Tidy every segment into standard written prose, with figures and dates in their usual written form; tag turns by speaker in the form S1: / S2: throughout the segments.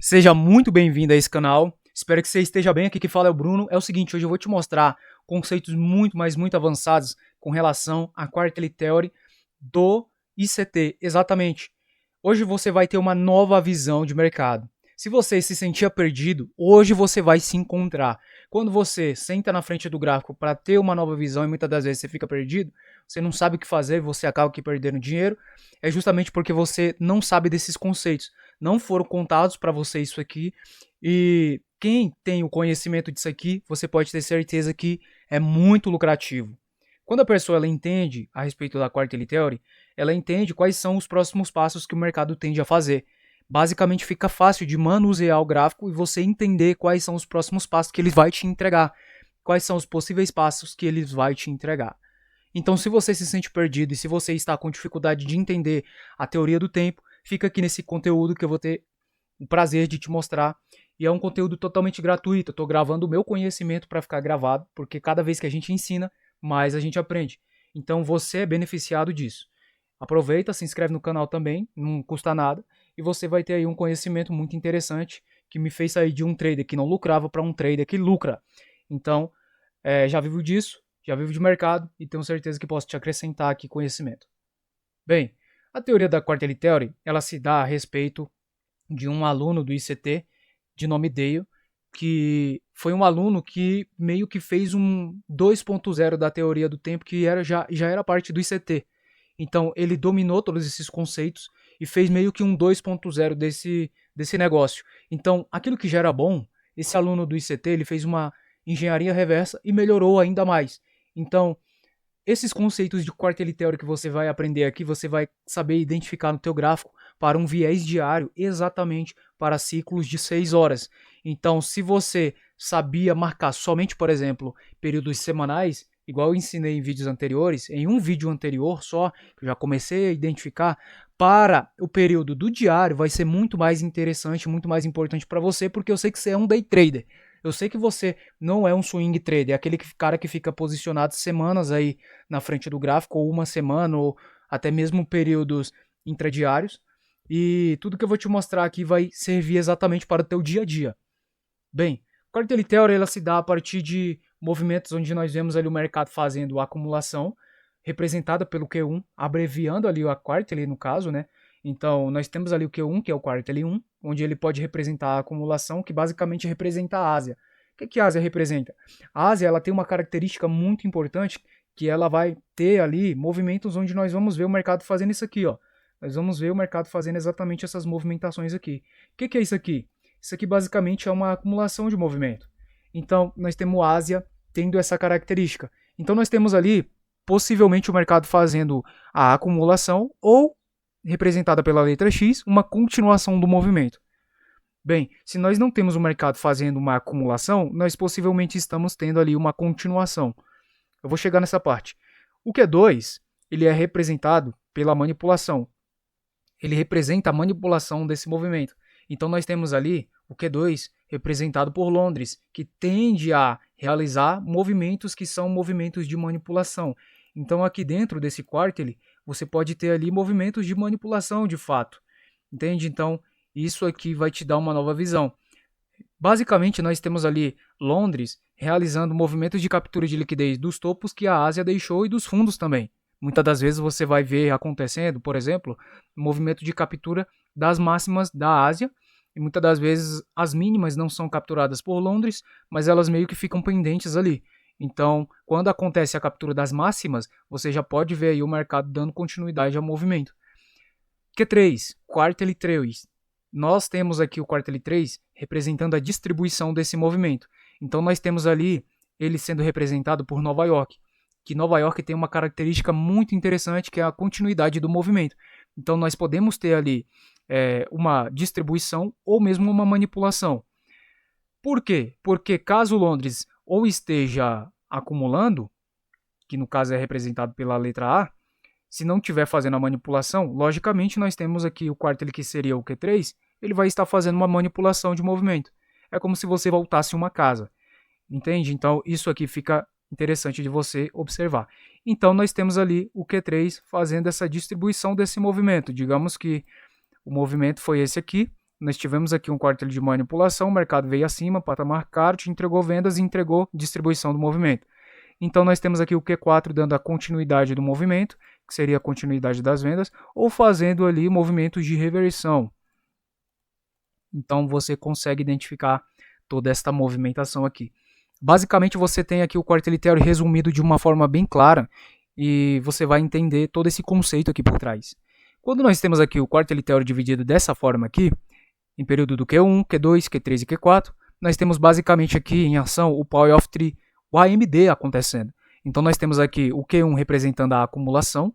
S1: Seja muito bem-vindo a esse canal. Espero que você esteja bem. Aqui que fala é o Bruno. É o seguinte, hoje eu vou te mostrar conceitos muito avançados com relação à Quarterly Theory do ICT. Exatamente. Hoje você vai ter uma nova visão de mercado. Se você se sentia perdido, hoje você vai se encontrar. Quando você senta na frente do gráfico para ter uma nova visão e muitas das vezes você fica perdido, você não sabe o que fazer, você acaba aqui perdendo dinheiro, é justamente porque você não sabe desses conceitos. Não foram contados para você isso aqui. E quem tem o conhecimento disso aqui, você pode ter certeza que é muito lucrativo. Quando a pessoa ela entende a respeito da Quarterly Theory, ela entende quais são os próximos passos que o mercado tende a fazer. Basicamente fica fácil de manusear o gráfico e você entender quais são os próximos passos que ele vai te entregar. Quais são os possíveis passos que ele vai te entregar. Então, se você se sente perdido e se você está com dificuldade de entender a teoria do tempo, fica aqui nesse conteúdo que eu vou ter o prazer de te mostrar. E é um conteúdo totalmente gratuito. Eu estou gravando o meu conhecimento para ficar gravado, porque cada vez que a gente ensina, mais a gente aprende. Então, você é beneficiado disso. Aproveita, se inscreve no canal também, não custa nada. E você vai ter aí um conhecimento muito interessante que me fez sair de um trader que não lucrava para um trader que lucra. Então, já vivo disso. Já vivo de mercado e tenho certeza que posso te acrescentar aqui conhecimento. Bem, a teoria da Quarterly Theory, ela se dá a respeito de um aluno do ICT de nome Dale, que foi um aluno que meio que fez um 2.0 da teoria do tempo, que já era parte do ICT. Então, ele dominou todos esses conceitos e fez meio que um 2.0 desse negócio. Então, aquilo que já era bom, esse aluno do ICT, ele fez uma engenharia reversa e melhorou ainda mais. Então, esses conceitos de Quarterly Theory que você vai aprender aqui, você vai saber identificar no teu gráfico para um viés diário, exatamente para ciclos de 6 horas. Então, se você sabia marcar somente, por exemplo, períodos semanais, igual eu ensinei em vídeos anteriores, em um vídeo anterior só, que eu já comecei a identificar, para o período do diário vai ser muito mais interessante, muito mais importante para você, porque eu sei que você é um day trader. Eu sei que você não é um swing trader, é aquele cara que fica posicionado semanas aí na frente do gráfico, ou uma semana, ou até mesmo períodos intradiários. E tudo que eu vou te mostrar aqui vai servir exatamente para o teu dia a dia. Bem, a Quarterly Theory ela se dá a partir de movimentos onde nós vemos ali o mercado fazendo a acumulação, representada pelo Q1, abreviando ali a Quarterly no caso, né? Então, nós temos ali o Q1, que é o Quarterly 1, onde ele pode representar a acumulação, que basicamente representa a Ásia. O que a Ásia representa? A Ásia ela tem uma característica muito importante, que ela vai ter ali movimentos onde nós vamos ver o mercado fazendo isso aqui, ó. Nós vamos ver o mercado fazendo exatamente essas movimentações aqui. O que é isso aqui? Isso aqui basicamente é uma acumulação de movimento. Então, nós temos a Ásia tendo essa característica. Então, nós temos ali, possivelmente, o mercado fazendo a acumulação ou representada pela letra X, uma continuação do movimento. Bem, se nós não temos o mercado fazendo uma acumulação, nós possivelmente estamos tendo ali uma continuação. Eu vou chegar nessa parte. O Q2, ele é representado pela manipulação. Ele representa a manipulação desse movimento. Então nós temos ali o Q2 representado por Londres, que tende a realizar movimentos que são movimentos de manipulação. Então aqui dentro desse Quarterly, você pode ter ali movimentos de manipulação de fato, entende? Então, isso aqui vai te dar uma nova visão. Basicamente, nós temos ali Londres realizando movimentos de captura de liquidez dos topos que a Ásia deixou e dos fundos também. Muitas das vezes você vai ver acontecendo, por exemplo, movimento de captura das máximas da Ásia, e muitas das vezes as mínimas não são capturadas por Londres, mas elas meio que ficam pendentes ali. Então, quando acontece a captura das máximas, você já pode ver aí o mercado dando continuidade ao movimento. Q3, Quarterly 3. Nós temos aqui o Quarterly 3 representando a distribuição desse movimento. Então, nós temos ali ele sendo representado por Nova York, que Nova York tem uma característica muito interessante, que é a continuidade do movimento. Então, nós podemos ter ali uma distribuição ou mesmo uma manipulação. Por quê? Porque caso Londres ou esteja acumulando, que no caso é representado pela letra A, se não estiver fazendo a manipulação, logicamente nós temos aqui o Quarterly que seria o Q3, ele vai estar fazendo uma manipulação de movimento. É como se você voltasse uma casa, entende? Então isso aqui fica interessante de você observar. Então nós temos ali o Q3 fazendo essa distribuição desse movimento. Digamos que o movimento foi esse aqui, nós tivemos aqui um quarto de manipulação, o mercado veio acima, patamar caro, te entregou vendas e entregou distribuição do movimento. Então nós temos aqui o Q4 dando a continuidade do movimento, que seria a continuidade das vendas, ou fazendo ali movimentos de reversão. Então você consegue identificar toda esta movimentação aqui. Basicamente você tem aqui o Quarterly Theory resumido de uma forma bem clara e você vai entender todo esse conceito aqui por trás. Quando nós temos aqui o Quarterly Theory dividido dessa forma aqui, em período do Q1, Q2, Q3 e Q4, nós temos basicamente aqui em ação o Power of Three, o AMD acontecendo. Então nós temos aqui o Q1 representando a acumulação,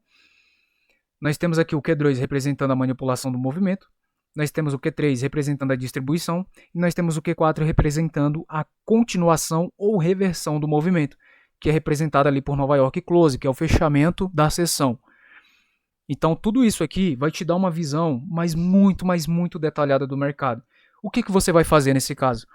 S1: nós temos aqui o Q2 representando a manipulação do movimento, nós temos o Q3 representando a distribuição e nós temos o Q4 representando a continuação ou reversão do movimento, que é representado ali por Nova York Close, que é o fechamento da sessão. Então tudo isso aqui vai te dar uma visão muito detalhada do mercado. O que você vai fazer nesse caso?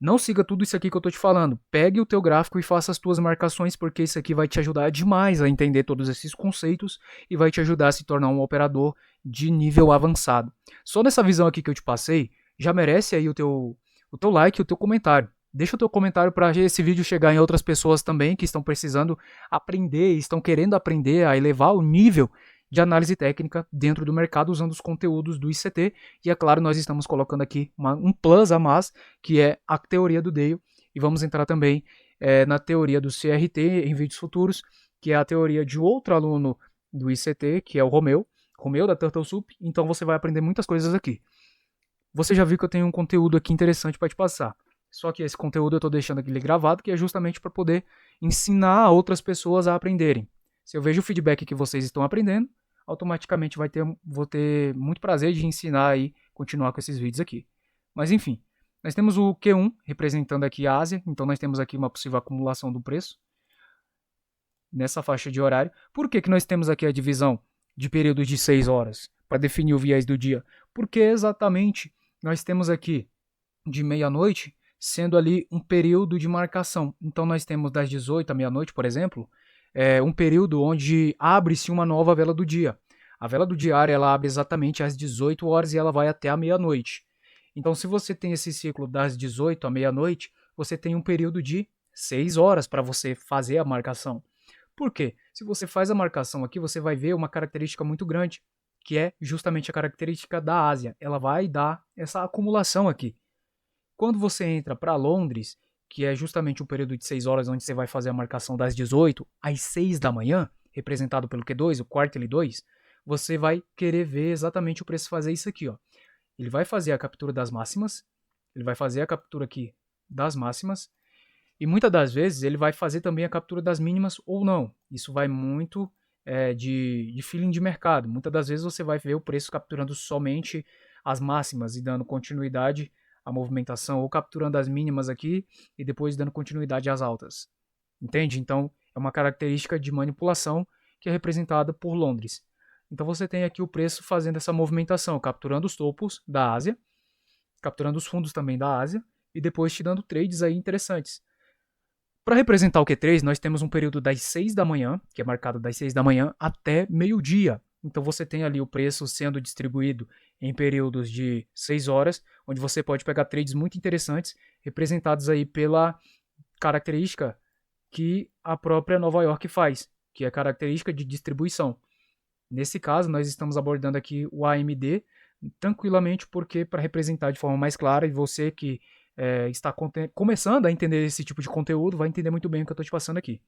S1: Não siga tudo isso aqui que eu estou te falando. Pegue o teu gráfico e faça as tuas marcações, porque isso aqui vai te ajudar demais a entender todos esses conceitos e vai te ajudar a se tornar um operador de nível avançado. Só nessa visão aqui que eu te passei, já merece aí o teu like e o teu comentário. Deixa o teu comentário para esse vídeo chegar em outras pessoas também que estão precisando aprender, estão querendo aprender a elevar o nível de análise técnica dentro do mercado usando os conteúdos do ICT. E é claro, nós estamos colocando aqui um plus a mais, que é a teoria do Dale, e vamos entrar também na teoria do CRT em vídeos futuros, que é a teoria de outro aluno do ICT, que é o Romeu da Turtle Soup. Então você vai aprender muitas coisas aqui. Você já viu que eu tenho um conteúdo aqui interessante para te passar. Só que esse conteúdo eu estou deixando aqui gravado, que é justamente para poder ensinar outras pessoas a aprenderem. Se eu vejo o feedback que vocês estão aprendendo, automaticamente vou ter muito prazer de ensinar e continuar com esses vídeos aqui. Mas enfim, nós temos o Q1 representando aqui a Ásia, então nós temos aqui uma possível acumulação do preço nessa faixa de horário. Por que nós temos aqui a divisão de períodos de 6 horas para definir o viés do dia? Porque exatamente nós temos aqui de meia-noite sendo ali um período de marcação. Então nós temos das 18 à meia-noite, por exemplo, um período onde abre-se uma nova vela do dia. A vela do diário ela abre exatamente às 18 horas e ela vai até a meia-noite. Então, se você tem esse ciclo das 18 à meia-noite, você tem um período de 6 horas para você fazer a marcação. Por quê? Se você faz a marcação aqui, você vai ver uma característica muito grande, que é justamente a característica da Ásia. Ela vai dar essa acumulação aqui. Quando você entra para Londres, que é justamente um período de 6 horas onde você vai fazer a marcação das 18 às 6 da manhã, representado pelo Q2, o Quarterly 2, você vai querer ver exatamente o preço fazer isso aqui. Ó. Ele vai fazer a captura das máximas, ele vai fazer a captura aqui das máximas, e muitas das vezes ele vai fazer também a captura das mínimas ou não. Isso vai muito de feeling de mercado. Muitas das vezes você vai ver o preço capturando somente as máximas e dando continuidade a movimentação, ou capturando as mínimas aqui e depois dando continuidade às altas. Entende? Então, é uma característica de manipulação que é representada por Londres. Então, você tem aqui o preço fazendo essa movimentação, capturando os topos da Ásia, capturando os fundos também da Ásia e depois te dando trades aí interessantes. Para representar o Q3, nós temos um período das 6 da manhã, que é marcado das 6 da manhã até meio-dia. Então você tem ali o preço sendo distribuído em períodos de 6 horas, onde você pode pegar trades muito interessantes, representados aí pela característica que a própria Nova York faz, que é a característica de distribuição. Nesse caso, nós estamos abordando aqui o AMD tranquilamente, porque para representar de forma mais clara, e você que está começando a entender esse tipo de conteúdo, vai entender muito bem o que eu estou te passando aqui.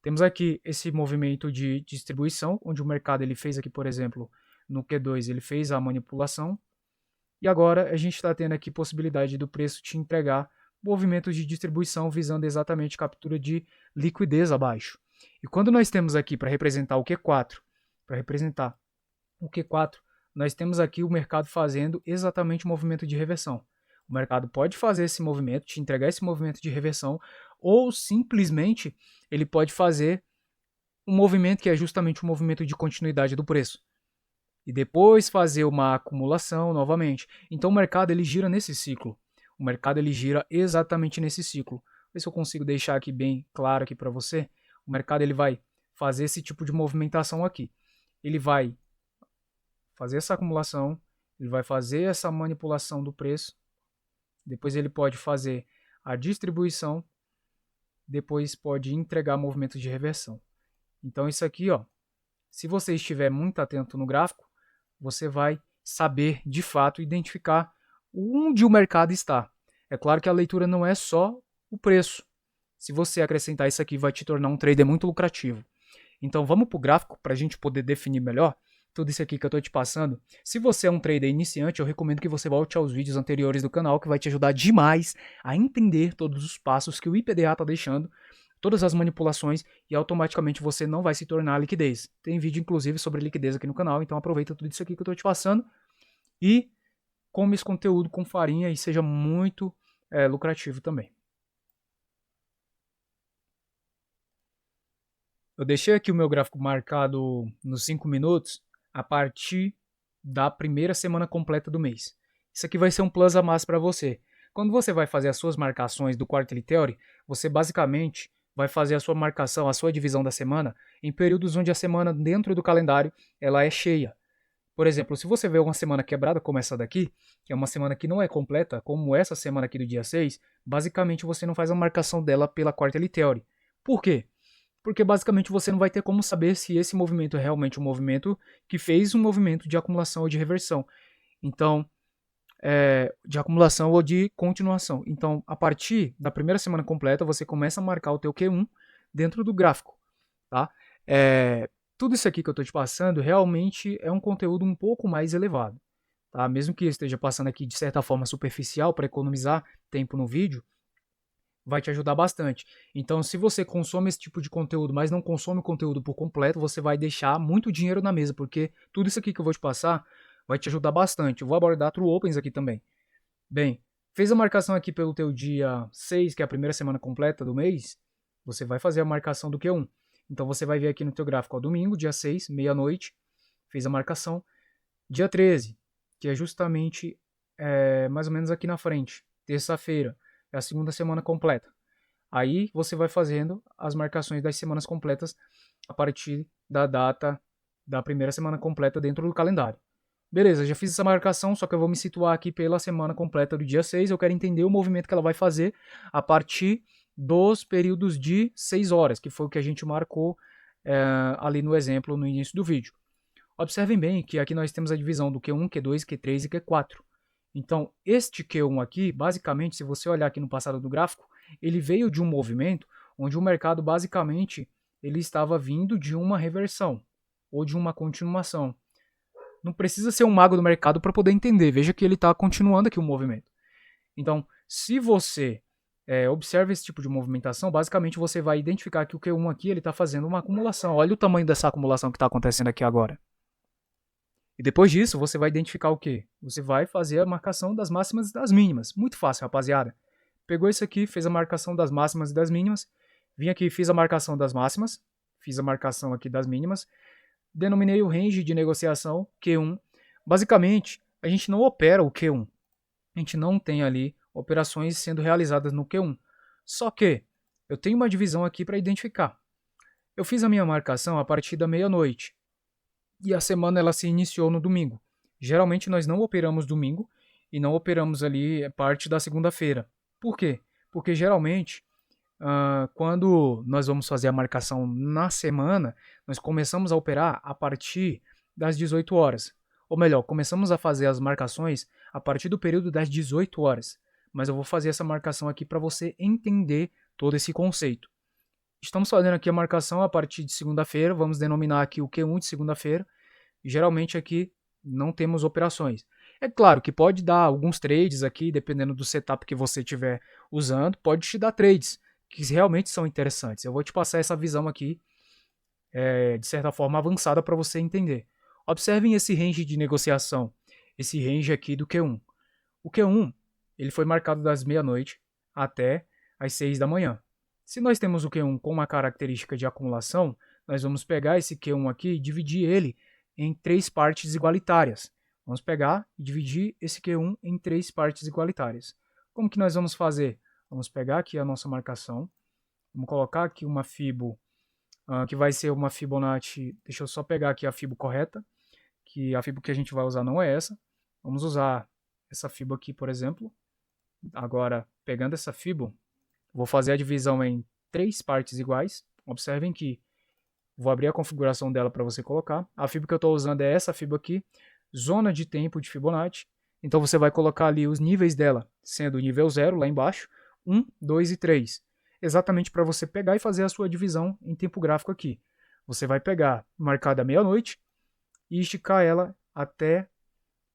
S1: Temos aqui esse movimento de distribuição, onde o mercado ele fez aqui, por exemplo, no Q2, ele fez a manipulação. E agora a gente está tendo aqui possibilidade do preço te entregar movimentos de distribuição visando exatamente captura de liquidez abaixo. E quando nós temos aqui para representar o Q4, nós temos aqui o mercado fazendo exatamente o movimento de reversão. O mercado pode fazer esse movimento, te entregar esse movimento de reversão, ou simplesmente ele pode fazer um movimento que é justamente o movimento de continuidade do preço. E depois fazer uma acumulação novamente. Então o mercado ele gira nesse ciclo. O mercado ele gira exatamente nesse ciclo. Vou ver se eu consigo deixar aqui bem claro aqui para você. O mercado ele vai fazer esse tipo de movimentação aqui. Ele vai fazer essa acumulação, Ele vai fazer essa manipulação do preço, depois ele pode fazer a distribuição, depois pode entregar movimentos de reversão. Então isso aqui, ó, se você estiver muito atento no gráfico, você vai saber de fato identificar onde o mercado está. É claro que a leitura não é só o preço. Se você acrescentar isso aqui, vai te tornar um trader muito lucrativo. Então vamos para o gráfico para a gente poder definir melhor tudo isso aqui que eu estou te passando. Se você é um trader iniciante, eu recomendo que você volte aos vídeos anteriores do canal, que vai te ajudar demais a entender todos os passos que o IPDA está deixando, todas as manipulações, e automaticamente você não vai se tornar liquidez. Tem vídeo inclusive sobre liquidez aqui no canal, então aproveita tudo isso aqui que eu estou te passando e come esse conteúdo com farinha e seja muito lucrativo também. Eu deixei aqui o meu gráfico marcado nos 5 minutos a partir da primeira semana completa do mês. Isso aqui vai ser um plus a mais para você. Quando você vai fazer as suas marcações do Quarterly Theory, você basicamente vai fazer a sua marcação, a sua divisão da semana em períodos onde a semana dentro do calendário ela é cheia. Por exemplo, se você vê uma semana quebrada como essa daqui, que é uma semana que não é completa, como essa semana aqui do dia 6, basicamente você não faz a marcação dela pela Quarterly Theory. Por quê? Porque basicamente você não vai ter como saber se esse movimento é realmente um movimento que fez um movimento de acumulação ou de reversão. Então, de acumulação ou de continuação. Então, a partir da primeira semana completa, você começa a marcar o teu Q1 dentro do gráfico. Tá? Tudo isso aqui que eu estou te passando realmente é um conteúdo um pouco mais elevado. Tá? Mesmo que eu esteja passando aqui de certa forma superficial para economizar tempo no vídeo, vai te ajudar bastante. Então, se você consome esse tipo de conteúdo, mas não consome o conteúdo por completo, você vai deixar muito dinheiro na mesa, porque tudo isso aqui que eu vou te passar vai te ajudar bastante. Eu vou abordar True Opens aqui também. Bem, fez a marcação aqui pelo teu dia 6, que é a primeira semana completa do mês, você vai fazer a marcação do Q1. Então, você vai ver aqui no teu gráfico, ó, domingo, dia 6, meia-noite, fez a marcação. Dia 13, que é justamente mais ou menos aqui na frente, terça-feira, é a segunda semana completa. Aí você vai fazendo as marcações das semanas completas a partir da data da primeira semana completa dentro do calendário. Beleza, já fiz essa marcação, só que eu vou me situar aqui pela semana completa do dia 6. Eu quero entender o movimento que ela vai fazer a partir dos períodos de 6 horas, que foi o que a gente marcou ali no exemplo no início do vídeo. Observem bem que aqui nós temos a divisão do Q1, Q2, Q3 e Q4. Então, este Q1 aqui, basicamente, se você olhar aqui no passado do gráfico, ele veio de um movimento onde o mercado, basicamente, ele estava vindo de uma reversão ou de uma continuação. Não precisa ser um mago do mercado para poder entender. Veja que ele está continuando aqui o movimento. Então, se você observa esse tipo de movimentação, basicamente você vai identificar que o Q1 aqui está fazendo uma acumulação. Olha o tamanho dessa acumulação que está acontecendo aqui agora. E depois disso, você vai identificar o quê? Você vai fazer a marcação das máximas e das mínimas. Muito fácil, rapaziada. Pegou isso aqui, fez a marcação das máximas e das mínimas. Vim aqui, fiz a marcação das máximas. Fiz a marcação aqui das mínimas. Denominei o range de negociação, Q1. Basicamente, a gente não opera o Q1. A gente não tem ali operações sendo realizadas no Q1. Só que eu tenho uma divisão aqui para identificar. Eu fiz a minha marcação a partir da meia-noite. E a semana ela se iniciou no domingo. Geralmente nós não operamos domingo e não operamos ali parte da segunda-feira. Por quê? Porque geralmente quando nós vamos fazer a marcação na semana, nós começamos a operar a partir das 18 horas. Ou melhor, começamos a fazer as marcações a partir do período das 18 horas. Mas eu vou fazer essa marcação aqui para você entender todo esse conceito. Estamos fazendo aqui a marcação a partir de segunda-feira, vamos denominar aqui o Q1 de segunda-feira. Geralmente aqui não temos operações. É claro que pode dar alguns trades aqui, dependendo do setup que você estiver usando, pode te dar trades que realmente são interessantes. Eu vou te passar essa visão aqui, de certa forma avançada para você entender. Observem esse range de negociação, esse range aqui do Q1. O Q1 ele foi marcado das meia-noite até as 6 da manhã. Se nós temos o Q1 com uma característica de acumulação, nós vamos pegar esse Q1 aqui e dividir ele em 3 partes igualitárias. Vamos pegar e dividir esse Q1 em 3 partes igualitárias. Como que nós vamos fazer? Vamos pegar aqui a nossa marcação, vamos colocar aqui uma Fibo, que vai ser uma Fibonacci, deixa eu só pegar aqui a Fibo correta, que a Fibo que a gente vai usar não é essa. Vamos usar essa FIBO aqui, por exemplo. Agora, pegando essa FIBO, vou fazer a divisão em 3 partes iguais. Observem que vou abrir a configuração dela para você colocar. A FIBO que eu estou usando é essa FIBO aqui, zona de tempo de Fibonacci. Então você vai colocar ali os níveis dela, sendo o nível 0 lá embaixo, 1, 2 e 3. Exatamente para você pegar e fazer a sua divisão em tempo gráfico aqui. Você vai pegar, marcar da meia-noite e esticar ela até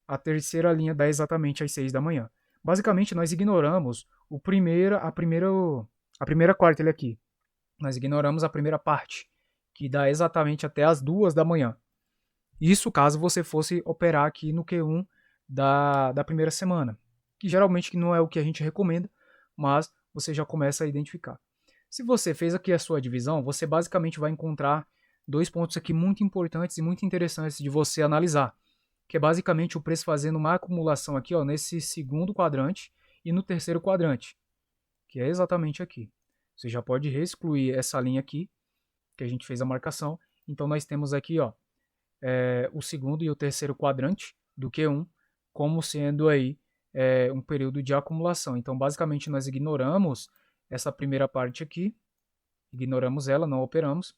S1: a terceira linha dar exatamente às 6 da manhã. Basicamente, nós ignoramos a primeira quarta aqui. Nós ignoramos a primeira parte, que dá exatamente até as 2 da manhã. Isso caso você fosse operar aqui no Q1 da primeira semana, que geralmente não é o que a gente recomenda, mas você já começa a identificar. Se você fez aqui a sua divisão, você basicamente vai encontrar 2 pontos aqui muito importantes e muito interessantes de você analisar, que é basicamente o preço fazendo uma acumulação aqui, ó, nesse segundo quadrante e no terceiro quadrante, que é exatamente aqui. Você já pode reexcluir essa linha aqui, que a gente fez a marcação. Então nós temos aqui, ó, o segundo e o terceiro quadrante do Q1 como sendo aí um período de acumulação. Então basicamente nós ignoramos essa primeira parte aqui, ignoramos ela, não operamos,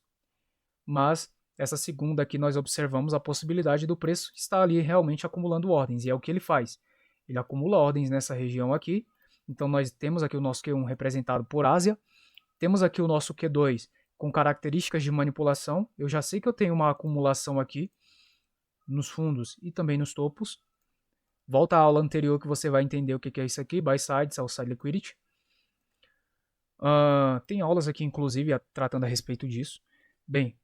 S1: mas essa segunda aqui nós observamos a possibilidade do preço estar ali realmente acumulando ordens, e é o que ele faz. Ele acumula ordens nessa região aqui, então nós temos aqui o nosso Q1 representado por Ásia, temos aqui o nosso Q2 com características de manipulação. Eu já sei que eu tenho uma acumulação aqui nos fundos e também nos topos. Volta à aula anterior que você vai entender o que é isso aqui, Buy Side, Sell Side Liquidity. Tem aulas aqui, inclusive, tratando a respeito disso. Bem,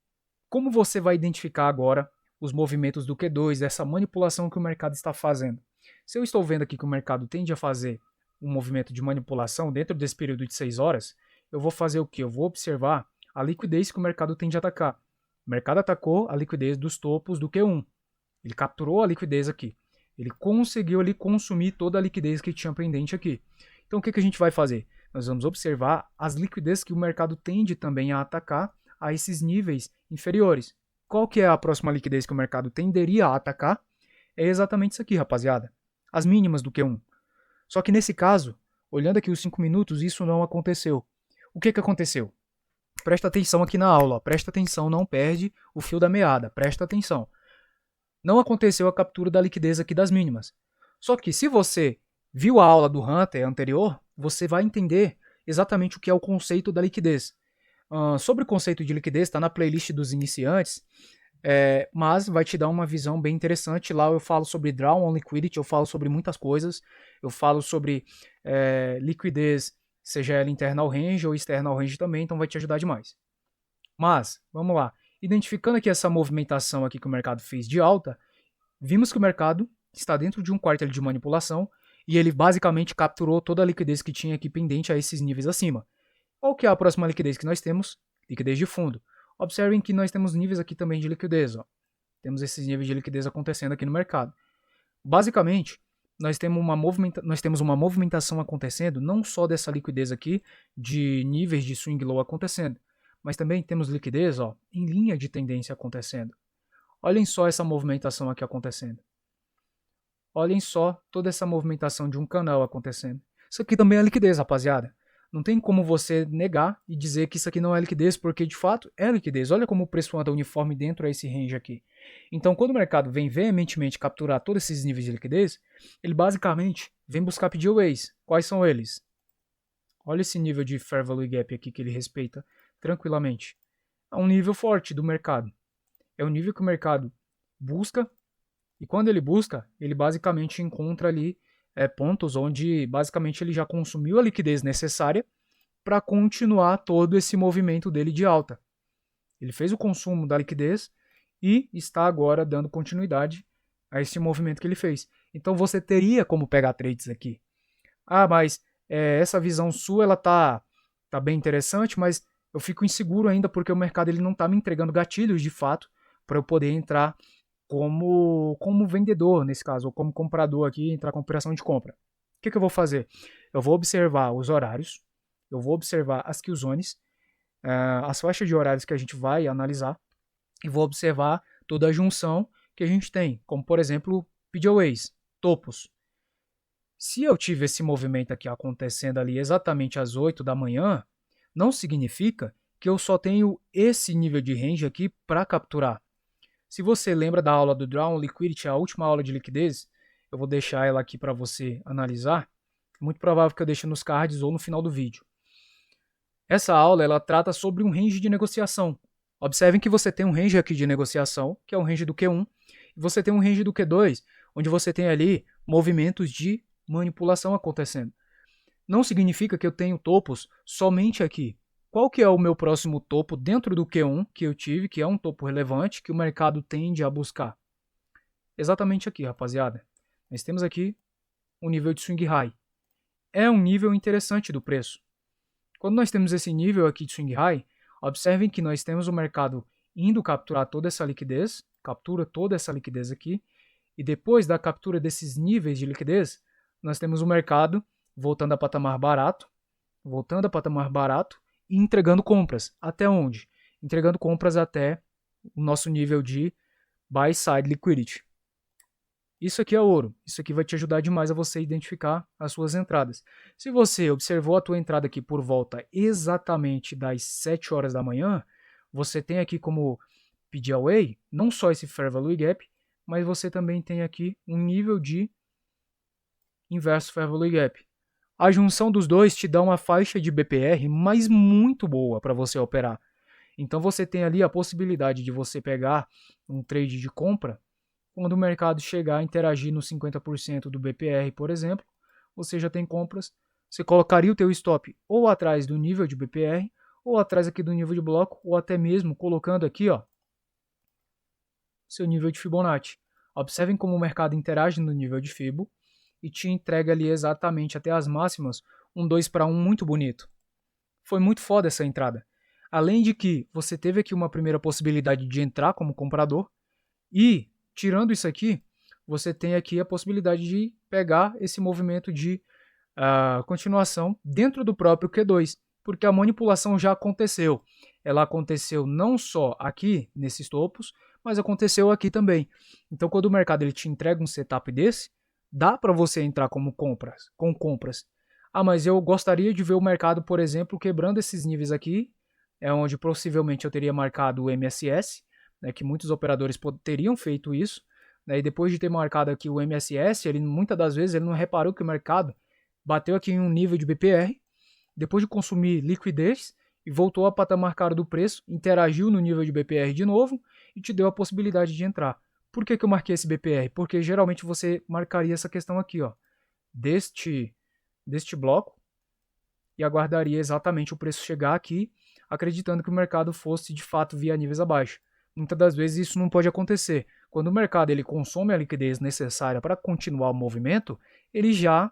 S1: como você vai identificar agora os movimentos do Q2, essa manipulação que o mercado está fazendo? Se eu estou vendo aqui que o mercado tende a fazer um movimento de manipulação dentro desse período de 6 horas, eu vou fazer o quê? Eu vou observar a liquidez que o mercado tende a atacar. O mercado atacou a liquidez dos topos do Q1. Ele capturou a liquidez aqui. Ele conseguiu ali consumir toda a liquidez que tinha pendente aqui. Então o que a gente vai fazer? Nós vamos observar as liquidez que o mercado tende também a atacar a esses níveis inferiores. Qual que é a próxima liquidez que o mercado tenderia a atacar? É exatamente isso aqui, rapaziada. As mínimas do Q1. Só que nesse caso, olhando aqui os 5 minutos, isso não aconteceu. O que aconteceu? Presta atenção aqui na aula, ó. Presta atenção, não perde o fio da meada, presta atenção. Não aconteceu a captura da liquidez aqui das mínimas. Só que se você viu a aula do Hunter anterior, você vai entender exatamente o que é o conceito da liquidez. Sobre o conceito de liquidez, está na playlist dos iniciantes, mas vai te dar uma visão bem interessante. Lá eu falo sobre Draw on Liquidity, eu falo sobre muitas coisas, eu falo sobre liquidez, seja ela internal range ou external range também, então vai te ajudar demais. Mas, vamos lá. Identificando aqui essa movimentação aqui que o mercado fez de alta, vimos que o mercado está dentro de um quarto de manipulação e ele basicamente capturou toda a liquidez que tinha aqui pendente a esses níveis acima. Qual que é a próxima liquidez que nós temos? Liquidez de fundo. Observem que nós temos níveis aqui também de liquidez. Ó. Temos esses níveis de liquidez acontecendo aqui no mercado. Basicamente, nós temos uma movimentação acontecendo, não só dessa liquidez aqui, de níveis de swing low acontecendo, mas também temos liquidez em linha de tendência acontecendo. Olhem só essa movimentação aqui acontecendo. Olhem só toda essa movimentação de um canal acontecendo. Isso aqui também é liquidez, rapaziada. Não tem como você negar e dizer que isso aqui não é liquidez, porque de fato é liquidez. Olha como o preço anda uniforme dentro desse range aqui. Então, quando o mercado vem veementemente capturar todos esses níveis de liquidez, ele basicamente vem buscar pedir ways. Quais são eles? Olha esse nível de Fair Value Gap aqui que ele respeita tranquilamente. É um nível forte do mercado. É um nível que o mercado busca, e quando ele busca, ele basicamente encontra ali pontos onde basicamente ele já consumiu a liquidez necessária para continuar todo esse movimento dele de alta. Ele fez o consumo da liquidez e está agora dando continuidade a esse movimento que ele fez. Então você teria como pegar trades aqui. Mas essa visão sua ela tá bem interessante, mas eu fico inseguro ainda porque o mercado ele não está me entregando gatilhos de fato para eu poder entrar como vendedor, nesse caso, ou como comprador aqui, entrar com operação de compra. O que eu vou fazer? Eu vou observar os horários, eu vou observar as kill zones, as faixas de horários que a gente vai analisar, e vou observar toda a junção que a gente tem, como por exemplo, PJWAys. topos. Se eu tive esse movimento aqui acontecendo ali exatamente às 8 da manhã, não significa que eu só tenho esse nível de range aqui para capturar. Se você lembra da aula do Draw on Liquidity, a última aula de liquidez, eu vou deixar ela aqui para você analisar. É muito provável que eu deixe nos cards ou no final do vídeo. Essa aula ela trata sobre um range de negociação. Observem que você tem um range aqui de negociação, que é o range do Q1, e você tem um range do Q2, onde você tem ali movimentos de manipulação acontecendo. Não significa que eu tenho topos somente aqui. Qual que é o meu próximo topo dentro do Q1 que eu tive, que é um topo relevante, que o mercado tende a buscar? Exatamente aqui, rapaziada. Nós temos aqui um nível de swing high. É um nível interessante do preço. Quando nós temos esse nível aqui de swing high, observem que nós temos o mercado indo capturar toda essa liquidez, captura toda essa liquidez aqui, e depois da captura desses níveis de liquidez, nós temos o mercado voltando a patamar barato, e entregando compras. Até onde? Entregando compras até o nosso nível de buy side liquidity. Isso aqui é ouro. Isso aqui vai te ajudar demais a você identificar as suas entradas. Se você observou a tua entrada aqui por volta exatamente das 7 horas da manhã, você tem aqui como PDAway não só esse Fair Value Gap, mas você também tem aqui um nível de inverso Fair Value Gap. A junção dos dois te dá uma faixa de BPR, mas muito boa para você operar. Então você tem ali a possibilidade de você pegar um trade de compra, quando o mercado chegar a interagir no 50% do BPR, por exemplo, você já tem compras, você colocaria o teu stop ou atrás do nível de BPR, ou atrás aqui do nível de bloco, ou até mesmo colocando aqui, ó, seu nível de Fibonacci. Observem como o mercado interage no nível de Fibo, e te entrega ali exatamente até as máximas, um 2-1 muito bonito. Foi muito foda essa entrada. Além de que você teve aqui uma primeira possibilidade de entrar como comprador, e, tirando isso aqui, você tem aqui a possibilidade de pegar esse movimento de continuação dentro do próprio Q2, porque a manipulação já aconteceu. Ela aconteceu não só aqui, nesses topos, mas aconteceu aqui também. Então, quando o mercado ele te entrega um setup desse, dá para você entrar com compras. Ah, mas eu gostaria de ver o mercado, por exemplo, quebrando esses níveis aqui, é onde possivelmente eu teria marcado o MSS, né, que muitos operadores teriam feito isso, né, e depois de ter marcado aqui o MSS, ele muitas das vezes ele não reparou que o mercado bateu aqui em um nível de BPR, depois de consumir liquidez, e voltou a patamar caro do preço, interagiu no nível de BPR de novo, e te deu a possibilidade de entrar. Por que eu marquei esse BPR? Porque geralmente você marcaria essa questão aqui, ó, deste bloco, e aguardaria exatamente o preço chegar aqui, acreditando que o mercado fosse de fato via níveis abaixo. Muitas das vezes isso não pode acontecer. Quando o mercado ele consome a liquidez necessária para continuar o movimento, ele já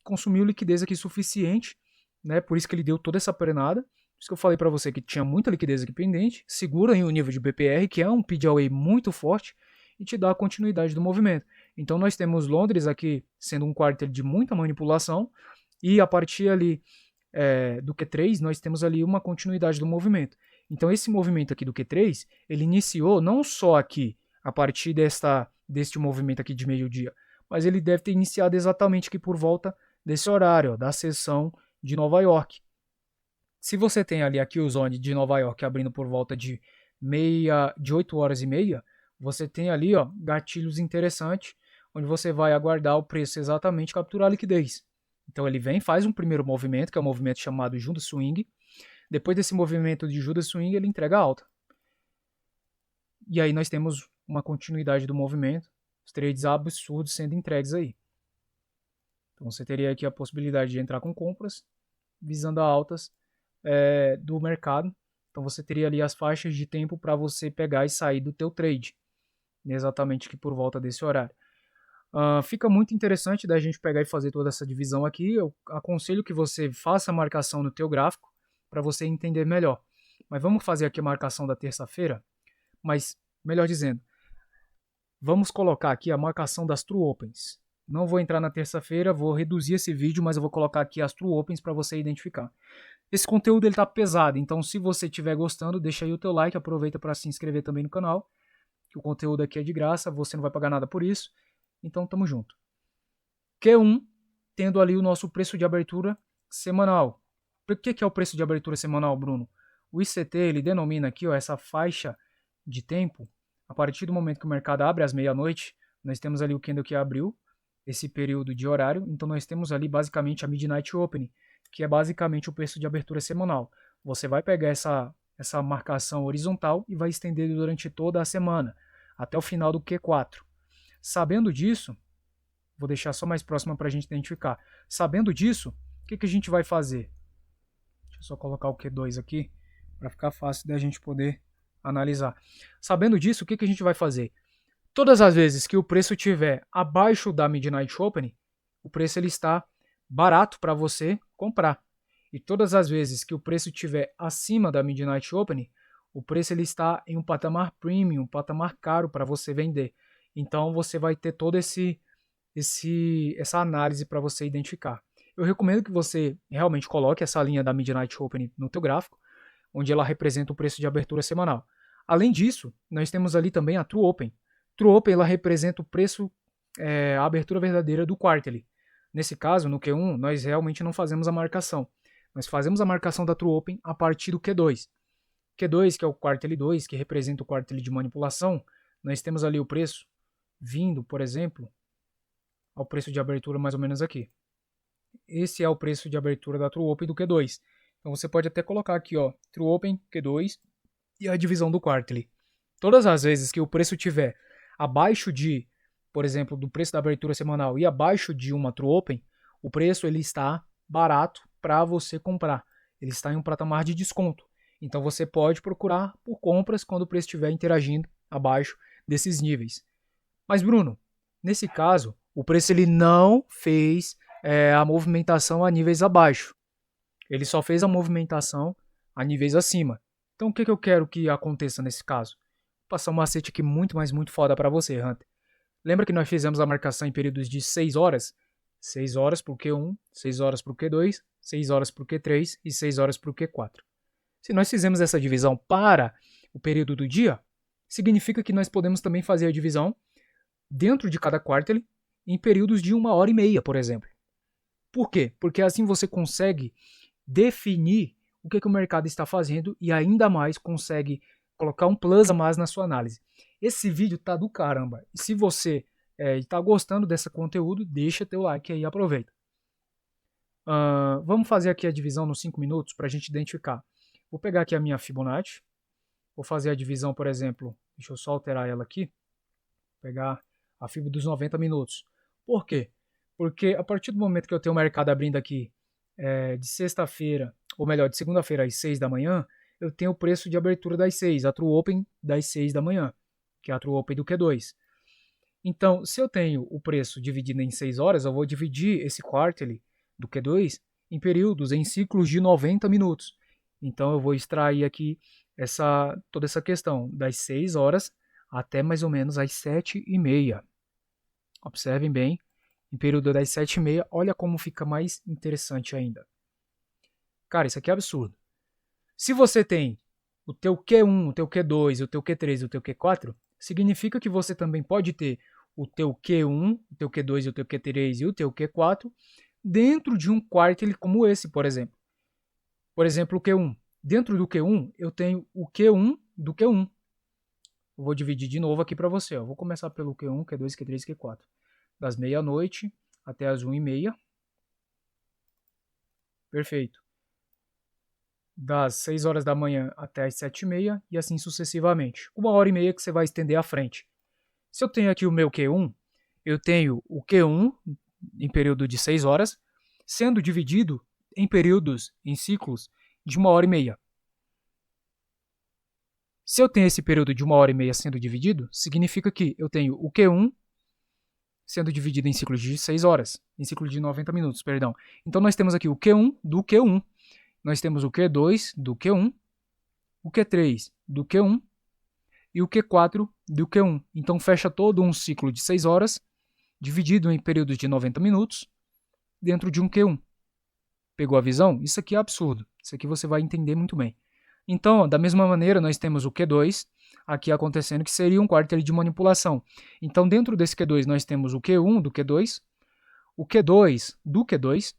S1: consumiu liquidez aqui suficiente, né? Por isso que ele deu toda essa pernada. Por isso que eu falei para você que tinha muita liquidez aqui pendente, segura aí o nível de BPR, que é um PDAway muito forte, e te dá a continuidade do movimento. Então nós temos Londres aqui sendo um quarter de muita manipulação, e a partir ali do Q3 nós temos ali uma continuidade do movimento. Então esse movimento aqui do Q3, ele iniciou não só aqui, a partir deste movimento aqui de meio-dia, mas ele deve ter iniciado exatamente aqui por volta desse horário, ó, da sessão de Nova York. Se você tem ali a Q-Zone de Nova York abrindo por volta de 8 horas e meia, você tem ali, ó, gatilhos interessantes, onde você vai aguardar o preço exatamente capturar a liquidez. Então ele vem, faz um primeiro movimento, que é um movimento chamado Judas Swing. Depois desse movimento de Judas Swing, ele entrega alta. E aí nós temos uma continuidade do movimento, os trades absurdos sendo entregues aí. Então você teria aqui a possibilidade de entrar com compras, visando altas do mercado. Então você teria ali as faixas de tempo para você pegar e sair do teu trade, exatamente aqui por volta desse horário. Fica muito interessante da gente pegar e fazer toda essa divisão aqui. Eu aconselho que você faça a marcação no teu gráfico para você entender melhor. Mas vamos fazer aqui a marcação da terça-feira. Mas, melhor dizendo, vamos colocar aqui a marcação das True Opens. Não vou entrar na terça-feira, vou reduzir esse vídeo, mas eu vou colocar aqui as True Opens para você identificar. Esse conteúdo ele tá pesado, então se você estiver gostando, deixa aí o teu like, aproveita para se inscrever também no canal, que o conteúdo aqui é de graça, você não vai pagar nada por isso. Então tamo junto. Q1 tendo ali o nosso preço de abertura semanal. Por que é o preço de abertura semanal, Bruno? O ICT ele denomina aqui essa faixa de tempo. A partir do momento que o mercado abre às meia-noite, nós temos ali o candle que abriu esse período de horário, então nós temos ali basicamente a Midnight Opening, que é basicamente o preço de abertura semanal. Você vai pegar essa marcação horizontal e vai estender durante toda a semana, até o final do Q4. Sabendo disso, vou deixar só mais próxima para a gente identificar. Sabendo disso, o que a gente vai fazer? Deixa eu só colocar o Q2 aqui, para ficar fácil da gente poder analisar. Sabendo disso, o que a gente vai fazer? Todas as vezes que o preço estiver abaixo da Midnight Opening, o preço ele está barato para você comprar. E todas as vezes que o preço estiver acima da Midnight Opening, o preço ele está em um patamar premium, um patamar caro para você vender. Então você vai ter toda essa análise para você identificar. Eu recomendo que você realmente coloque essa linha da Midnight Opening no teu gráfico, onde ela representa o preço de abertura semanal. Além disso, nós temos ali também a True Open. True Open ela representa o preço, a abertura verdadeira do quarterly. Nesse caso, no Q1, nós realmente não fazemos a marcação. Nós fazemos a marcação da True Open a partir do Q2. Q2, que é o quarterly 2, que representa o quarterly de manipulação, nós temos ali o preço vindo, por exemplo, ao preço de abertura mais ou menos aqui. Esse é o preço de abertura da True Open do Q2. Então você pode até colocar aqui, ó, True Open, Q2 e a divisão do quarterly. Todas as vezes que o preço tiver abaixo de, por exemplo, do preço da abertura semanal e abaixo de uma True Open, o preço ele está barato para você comprar. Ele está em um patamar de desconto. Então você pode procurar por compras quando o preço estiver interagindo abaixo desses níveis. Mas Bruno, nesse caso, o preço ele não fez a movimentação a níveis abaixo. Ele só fez a movimentação a níveis acima. Então o que eu quero que aconteça nesse caso? Vou passar um macete aqui muito, mas muito foda para você, Hunter. Lembra que nós fizemos a marcação em períodos de 6 horas? 6 horas para o Q1, 6 horas para o Q2, 6 horas para o Q3 e 6 horas para o Q4. Se nós fizemos essa divisão para o período do dia, significa que nós podemos também fazer a divisão dentro de cada quarterly em períodos de 1h30, por exemplo. Por quê? Porque assim você consegue definir o que o mercado está fazendo e ainda mais consegue colocar um plus a mais na sua análise. Esse vídeo tá do caramba. E se você está gostando desse conteúdo, deixa teu like aí e aproveita. Vamos fazer aqui a divisão nos 5 minutos para a gente identificar. Vou pegar aqui a minha Fibonacci. Vou fazer a divisão, por exemplo. Deixa eu só alterar ela aqui. Vou pegar a Fib dos 90 minutos. Por quê? Porque a partir do momento que eu tenho o mercado abrindo aqui de sexta-feira, ou melhor, de segunda-feira às 6 da manhã, eu tenho o preço de abertura das 6, a True Open das 6 da manhã, que é a True Open do Q2. Então, se eu tenho o preço dividido em 6 horas, eu vou dividir esse quarterly do Q2 em períodos, em ciclos de 90 minutos. Então, eu vou extrair aqui toda essa questão das 6 horas até mais ou menos às 7h30. Observem bem, em período das 7h30, olha como fica mais interessante ainda. Cara, isso aqui é absurdo. Se você tem o teu Q1, o teu Q2, o teu Q3 e o teu Q4, significa que você também pode ter o teu Q1, o teu Q2, o teu Q3 e o teu Q4 dentro de um quarterly como esse, por exemplo. Por exemplo, o Q1. Dentro do Q1, eu tenho o Q1 do Q1. Eu vou dividir de novo aqui para você. Vou começar pelo Q1, Q2, Q3 e Q4. Das meia-noite até as 1h30. Perfeito. Das 6 horas da manhã até as 7h30 e assim sucessivamente. 1h30 que você vai estender à frente. Se eu tenho aqui o meu Q1, eu tenho o Q1 em período de 6 horas, sendo dividido em períodos, em ciclos de 1h30. Se eu tenho esse período de 1h30 sendo dividido, significa que eu tenho o Q1 sendo dividido em ciclos de 6 horas, em ciclo de 90 minutos, perdão. Então nós temos aqui o Q1 do Q1, nós temos o Q2 do Q1, o Q3 do Q1 e o Q4 do Q1. Então fecha todo um ciclo de 6 horas, dividido em períodos de 90 minutos, dentro de um Q1. Pegou a visão? Isso aqui é absurdo. Isso aqui você vai entender muito bem. Então, da mesma maneira, nós temos o Q2 aqui acontecendo, que seria um quarterly de manipulação. Então, dentro desse Q2, nós temos o Q1 do Q2, o Q2 do Q2,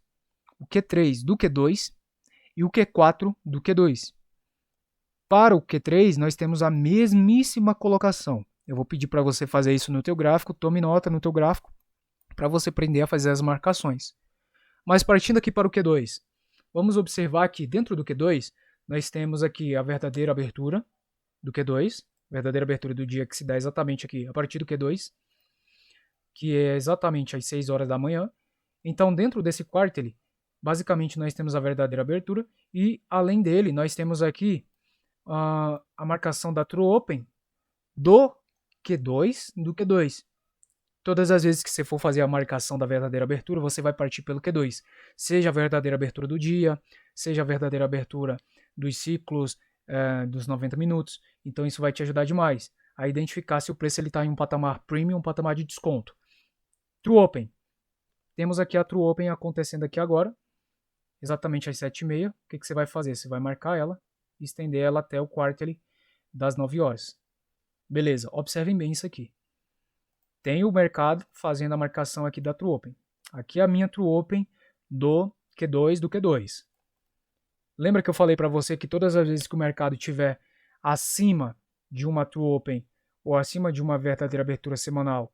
S1: o Q3 do Q2 e o Q4 do Q2. Para o Q3, nós temos a mesmíssima colocação. Eu vou pedir para você fazer isso no teu gráfico, tome nota no teu gráfico, para você aprender a fazer as marcações. Mas partindo aqui para o Q2, vamos observar que dentro do Q2, nós temos aqui a verdadeira abertura do Q2, verdadeira abertura do dia que se dá exatamente aqui a partir do Q2, que é exatamente às 6 horas da manhã. Então, dentro desse quarterly, basicamente nós temos a verdadeira abertura e, além dele, nós temos aqui a marcação da True Open do Q2. Todas as vezes que você for fazer a marcação da verdadeira abertura, você vai partir pelo Q2. Seja a verdadeira abertura do dia, seja a verdadeira abertura dos ciclos dos 90 minutos. Então isso vai te ajudar demais a identificar se o preço está em um patamar premium, um patamar de desconto. True Open. Temos aqui a True Open acontecendo aqui agora, exatamente às 7h30. O que você vai fazer? Você vai marcar ela e estender ela até o quarterly das 9 horas. Beleza, observem bem isso aqui. Tem o mercado fazendo a marcação aqui da True Open. Aqui é a minha True Open do Q2. Lembra que eu falei para você que todas as vezes que o mercado estiver acima de uma True Open ou acima de uma verdadeira abertura semanal,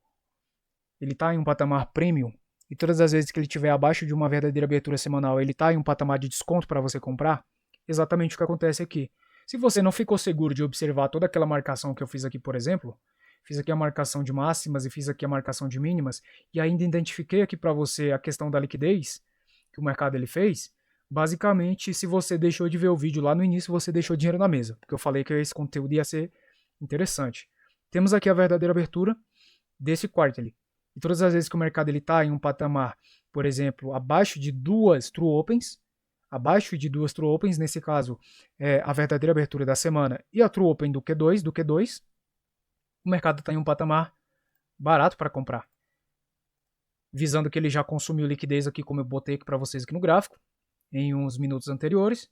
S1: ele está em um patamar premium, e todas as vezes que ele estiver abaixo de uma verdadeira abertura semanal, ele está em um patamar de desconto para você comprar? Exatamente o que acontece aqui. Se você não ficou seguro de observar toda aquela marcação que eu fiz aqui, por exemplo, fiz aqui a marcação de máximas e fiz aqui a marcação de mínimas, e ainda identifiquei aqui para você a questão da liquidez que o mercado ele fez, basicamente, se você deixou de ver o vídeo lá no início, você deixou dinheiro na mesa, porque eu falei que esse conteúdo ia ser interessante. Temos aqui a verdadeira abertura desse quarterly. E todas as vezes que o mercado está em um patamar, por exemplo, abaixo de duas True Opens, nesse caso, a verdadeira abertura da semana e a True Open do Q2, o mercado está em um patamar barato para comprar. Visando que ele já consumiu liquidez aqui, como eu botei aqui para vocês aqui no gráfico, em uns minutos anteriores.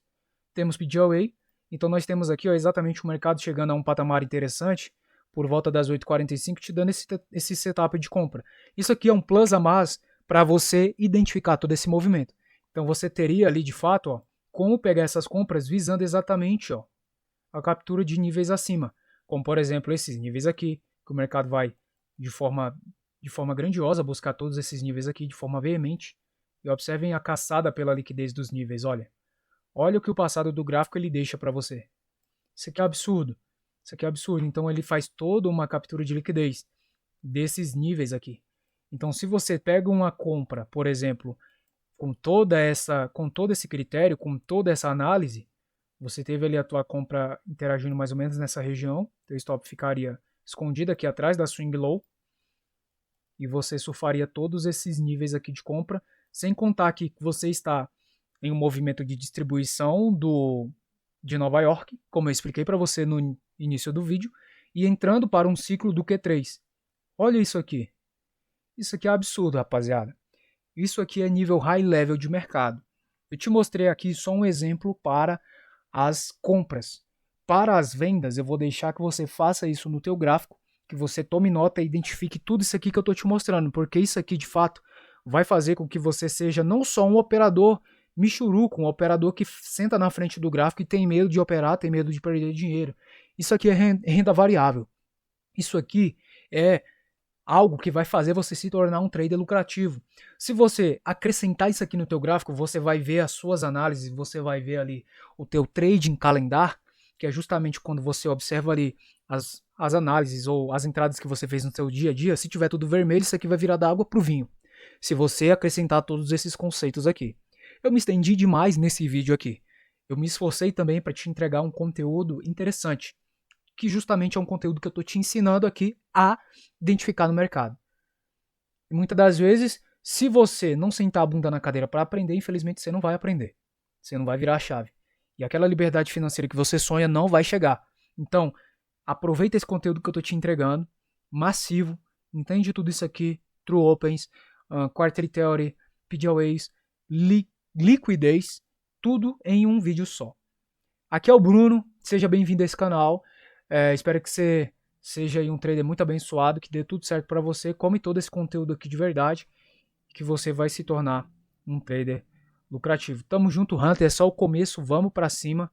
S1: Temos PGOA, então nós temos aqui exatamente o mercado chegando a um patamar interessante, por volta das 8h45, te dando esse setup de compra. Isso aqui é um plus a mais para você identificar todo esse movimento. Então você teria ali, de fato, como pegar essas compras visando exatamente a captura de níveis acima. Como, por exemplo, esses níveis aqui, que o mercado vai de forma grandiosa buscar todos esses níveis aqui de forma veemente. E observem a caçada pela liquidez dos níveis. Olha o que o passado do gráfico ele deixa para você. Isso aqui é absurdo. Então ele faz toda uma captura de liquidez desses níveis aqui. Então se você pega uma compra, por exemplo, com todo esse critério, com toda essa análise, você teve ali a tua compra interagindo mais ou menos nessa região, teu stop ficaria escondido aqui atrás da swing low, e você surfaria todos esses níveis aqui de compra, sem contar que você está em um movimento de distribuição de Nova York, como eu expliquei para você no início do vídeo, e entrando para um ciclo do Q3. Olha isso aqui. Isso aqui é absurdo, rapaziada. Isso aqui é nível high level de mercado. Eu te mostrei aqui só um exemplo para as compras. Para as vendas, eu vou deixar que você faça isso no teu gráfico, que você tome nota e identifique tudo isso aqui que eu estou te mostrando, porque isso aqui, de fato, vai fazer com que você seja não só um operador michuruco, um operador que senta na frente do gráfico e tem medo de operar, tem medo de perder dinheiro. Isso aqui é renda variável. Isso aqui é algo que vai fazer você se tornar um trader lucrativo. Se você acrescentar isso aqui no teu gráfico, você vai ver as suas análises, você vai ver ali o teu trading calendar, que é justamente quando você observa ali as análises ou as entradas que você fez no seu dia a dia. Se tiver tudo vermelho, isso aqui vai virar da água pro vinho. Se você acrescentar todos esses conceitos aqui. Eu me estendi demais nesse vídeo aqui. Eu me esforcei também para te entregar um conteúdo interessante, que justamente é um conteúdo que eu estou te ensinando aqui a identificar no mercado. E muitas das vezes, se você não sentar a bunda na cadeira para aprender, infelizmente você não vai aprender. Você não vai virar a chave. E aquela liberdade financeira que você sonha não vai chegar. Então, aproveita esse conteúdo que eu estou te entregando, massivo, entende tudo isso aqui, True Opens, Quarterly Theory, PGOAs, liquidez, tudo em um vídeo só. Aqui é o Bruno, seja bem-vindo a esse canal. Espero que você seja aí um trader muito abençoado, que dê tudo certo para você, come todo esse conteúdo aqui de verdade, que você vai se tornar um trader lucrativo. Tamo junto, Hunter, é só o começo, vamos para cima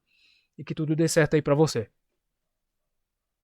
S1: e que tudo dê certo aí para você.